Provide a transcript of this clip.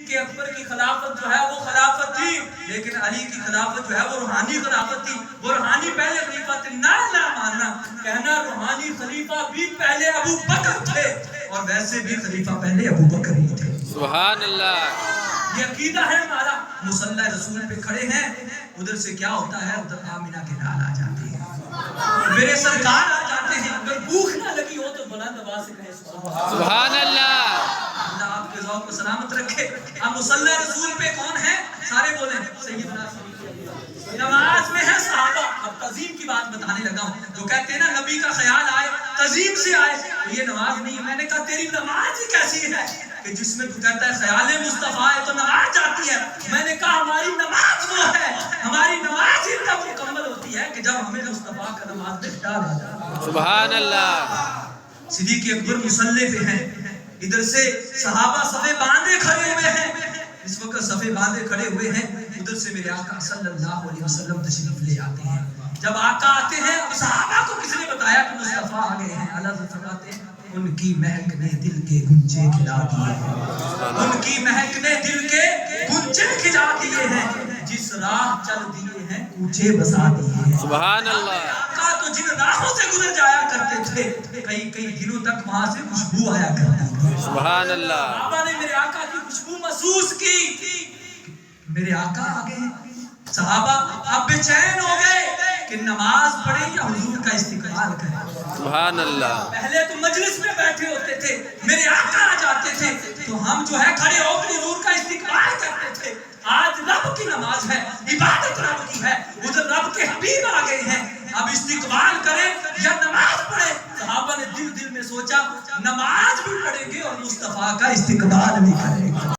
صدیق اکبر کی خلافت جو ہے وہ خلافت تھی، لیکن علی کی خلافت جو ہے وہ روحانی خلافت تھی. وہ روحانی پہلے خلیفہ تھے. نہ ماننا، کہنا روحانی خلیفہ بھی پہلے ابو بکر تھے اور ویسے بھی خلیفہ پہلے ابو بکر ہی تھے. سبحان اللہ. یہ عقیدہ ہے ہمارا. مصلی رسول پہ کھڑے ہیں، ادھر سے کیا ہوتا ہے، ادھر آمینہ کے لال آ جاتے ہیں، میرے سرکار آ جاتے ہیں. اگر بھوک نہ لگی ہو تو بلند آواز سے کہیں سبحان اللہ. اللہ آپ کے ذوق کو سلامت رکھے. اب مصلی رسول پہ کون ہے؟ سارے بولیں سیدنا. نماز میں ہے صحابہ. اب تعظیم کی بات بتانے لگا ہوں. جو کہتے ہیں نا نبی کا خیال آئے تعظیم سے آئے، تو یہ نماز نہیں ہے. میں نے کہا تیری نماز ہی کیسی ہے کہ جس میں تو کہتا ہے خیال مصطفیٰ ہے تو نماز جاتی ہے. میں نے کہا ہماری نماز وہ ہے، ہماری نماز ہی تب مکمل ہوتی ہے کہ جب ہمیں مصطفیٰ کا نماز میں خیال آ جائے. سبحان اللہ. صدیق اکبر مصلی پہ ہیں، ادھر سے صحابہ صفے باندھے کھڑے ہوئے ہیں. اس وقت صفے باندھے کھڑے ہوئے ہیں، ادھر سے میرے آقا صلی اللہ علیہ وسلم تشریف لے آتے ہیں. جب آقا آتے ہیں صحابہ کو کس نے بتایا کہ مصطفیٰ آ گئے ہیں؟ اللہ فرماتے ہیں ان کی مہک نے دل کے گنجے کھلا دیے ہیں، ان کی مہک نے دل کے گنجے کھلا دیے ہیں، جس راہ چل دیے ہیں کوچے بسا دیے ہیں. سبحان اللہ. آقا تو جن راہوں سے گزر جایا کرتے تھے کئی کئی دنوں تک وہاں سے خوشبو آیا کرتی تھی. سبحان اللہ. صحابہ نے میرے آقا کی خوشبو محسوس کی. میرے آقا آ گئے. صحابہ اب بے چین ہو گئے کہ نماز پڑھیں یا حضور کا استقبال کریں. سبحان اللہ. پہلے تو مجلس میں بیٹھے ہوتے تھے، میرے آقا آ جاتے تھے تو ہم جو ہے کھڑے ہو کے حضور کا استقبال کرتے تھے. آج رب کی نماز ہے، عبادت رب کی ہے، ادھر رب کے حبیب آ گئے ہیں، اب استقبال کریں یا نماز پڑھیں. صحابہ نے دل میں سوچا نماز بھی پڑھیں گے اور مصطفیٰ کا استقبال بھی کریں گے.